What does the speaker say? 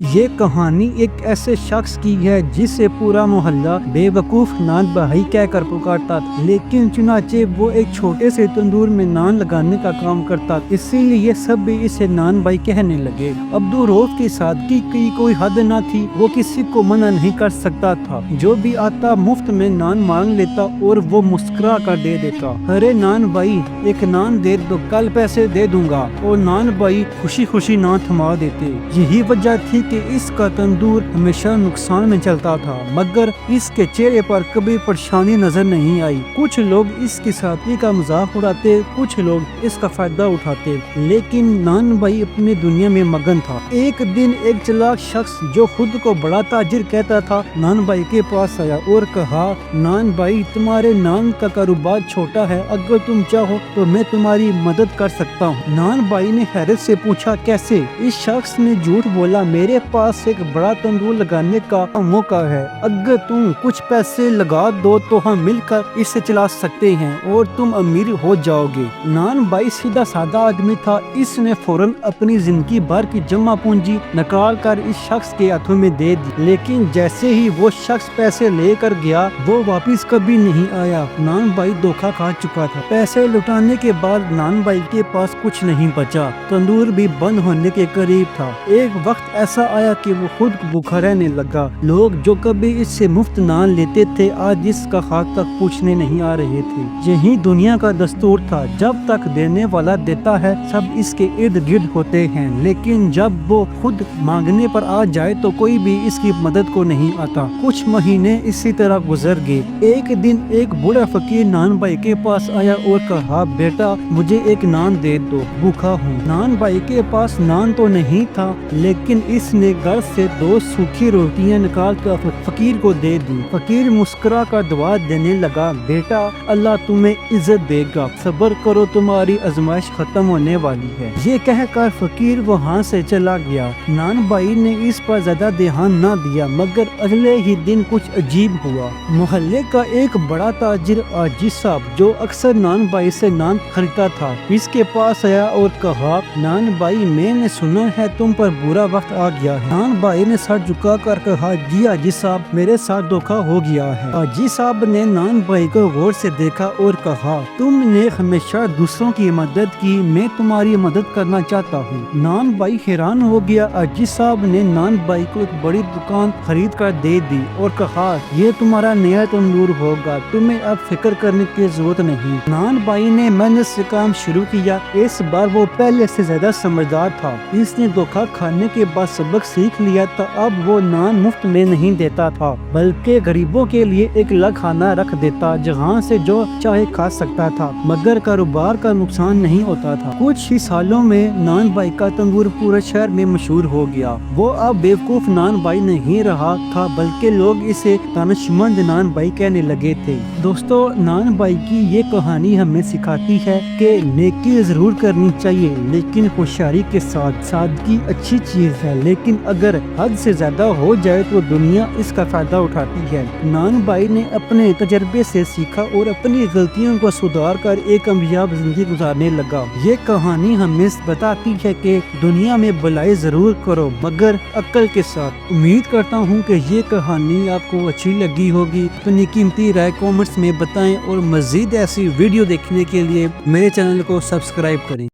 یہ کہانی ایک ایسے شخص کی ہے جسے پورا محلہ بے وقوف نان بھائی کہہ کر پکارتا تھا، لیکن چنانچہ وہ ایک چھوٹے سے تندور میں نان لگانے کا کام کرتا تھا، اسی لیے سب بھی اسے نان بھائی کہنے لگے۔ عبدالروف کی سادگی کی کوئی حد نہ تھی، وہ کسی کو منع نہیں کر سکتا تھا، جو بھی آتا مفت میں نان مانگ لیتا اور وہ مسکرا کر دے دیتا۔ ارے نان بھائی ایک نان دے دو، کل پیسے دے دوں گا، اور نان بھائی خوشی خوشی نان تھما دیتے۔ یہی وجہ تھی کہ اس کا تندور ہمیشہ نقصان میں چلتا تھا، مگر اس کے چہرے پر کبھی پریشانی نظر نہیں آئی۔ کچھ لوگ اس کی سادگی کا مذاق اڑاتے، کچھ لوگ اس کا فائدہ اٹھاتے، لیکن نان بھائی اپنی دنیا میں مگن تھا۔ ایک دن ایک چلاک شخص جو خود کو بڑا تاجر کہتا تھا نان بھائی کے پاس آیا اور کہا، نان بھائی تمہارے نان کا کاروبار چھوٹا ہے، اگر تم چاہو تو میں تمہاری مدد کر سکتا ہوں۔ نان بھائی نے حیرت سے پوچھا، کیسے؟ اس شخص نے جھوٹ بولا، میرے پاس ایک بڑا تندور لگانے کا موقع ہے، اگر تم کچھ پیسے لگا دو تو ہم مل کر اسے چلا سکتے ہیں اور تم امیر ہو جاؤ گے۔ نان بھائی سیدھا سادہ آدمی تھا، اس نے فوراً اپنی زندگی بھر کی جمع پونجی نکال کر اس شخص کے ہاتھوں میں دے دی، لیکن جیسے ہی وہ شخص پیسے لے کر گیا وہ واپس کبھی نہیں آیا۔ نان بھائی دھوکہ کھا چکا تھا۔ پیسے لوٹانے کے بعد نان بھائی کے پاس کچھ نہیں بچا، تندور بھی بند ہونے کے قریب تھا۔ ایک وقت ایسا آیا کہ وہ خود بھوکا رہنے لگا۔ لوگ جو کبھی اس سے مفت نان لیتے تھے آج اس کا خاک تک پوچھنے نہیں آ رہے تھے۔ یہی دنیا کا دستور تھا، جب تک دینے والا دیتا ہے سب اس کے ارد گرد ہوتے ہیں، لیکن جب وہ خود مانگنے پر آ جائے تو کوئی بھی اس کی مدد کو نہیں آتا۔ کچھ مہینے اسی طرح گزر گئے۔ ایک دن ایک بوڑھا فقیر نان بھائی کے پاس آیا اور کہا، بیٹا مجھے ایک نان دے دو، بھوکا ہوں۔ نان بھائی کے پاس نان تو نہیں تھا، لیکن اس نے گھر سے 2 سوکھی روٹیاں نکال کر فقیر کو دے دی۔ فقیر مسکرا کر دعا دینے لگا، بیٹا اللہ تمہیں عزت دے گا، صبر کرو تمہاری آزمائش ختم ہونے والی ہے۔ یہ کہہ کر فقیر وہاں سے چلا گیا۔ نان بھائی نے اس پر زیادہ دھیان نہ دیا، مگر اگلے ہی دن کچھ عجیب ہوا۔ محلے کا ایک بڑا تاجر عاجز صاحب جو اکثر نان بھائی سے نان خریدتا تھا، اس کے پاس آیا اور کہا، نان بھائی میں نے سنا ہے تم پر برا وقت آ گیا ہے۔ نان بھائی نے سر جھکا کر کہا، جی عاجز صاحب میرے ساتھ دھوکا ہو گیا ہے۔ عاجز صاحب نے نان بھائی کو غور سے دیکھا اور کہا، تم نے ہمیشہ دوسروں کی مدد کی، میں تمہاری مدد کرنا چاہتا ہوں۔ نان بھائی حیران ہو گیا۔ عاجز صاحب نے نان بھائی کو ایک بڑی دکان خرید کر دے دی اور کہا، یہ تمہارا نیا تندور ہوگا، تمہیں اب فکر کرنے کی ضرورت نہیں۔ نان بھائی نے محنت سے کام شروع کیا۔ اس بار وہ پہلے سے زیادہ سمجھدار تھا، اس نے دھوکا کھانے کے بعد سبق سیکھ لیا تھا۔ اب وہ نان مفت میں نہیں دیتا تھا، بلکہ غریبوں کے لیے ایک الگ خانہ رکھ دیتا جہاں سے جو چاہے کھا سکتا تھا، مگر کاروبار کا نقصان نہیں ہوتا تھا۔ کچھ ہی سالوں میں نان بھائی کا تندور پورے شہر میں مشہور ہو گیا۔ وہ اب بیوقوف نان بھائی نہیں رہا تھا، بلکہ لوگ اسے دانشمند نان بھائی کہنے لگے تھے۔ دوستو، نان بھائی کی یہ کہانی ہمیں سکھاتی ہے کہ نیکی ضرور کرنی چاہیے، لیکن ہوشیاری کے ساتھ۔ سادگی اچھی چیز ہے، لیکن اگر حد سے زیادہ ہو جائے تو دنیا اس کا فائدہ اٹھاتی ہے۔ نان بھائی نے اپنے تجربے سے سیکھا اور اپنی غلطیوں کو سدھار کر ایک کامیاب زندگی گزارنے لگا۔ یہ کہانی ہمیں بتاتی ہے کہ دنیا میں بھلائی ضرور کرو، مگر عقل کے ساتھ۔ امید کرتا ہوں کہ یہ کہانی آپ کو اچھی لگی ہوگی۔ اپنی قیمتی رائے کامنٹس میں بتائیں اور مزید ایسی ویڈیو دیکھنے کے لیے میرے چینل کو سبسکرائب کریں۔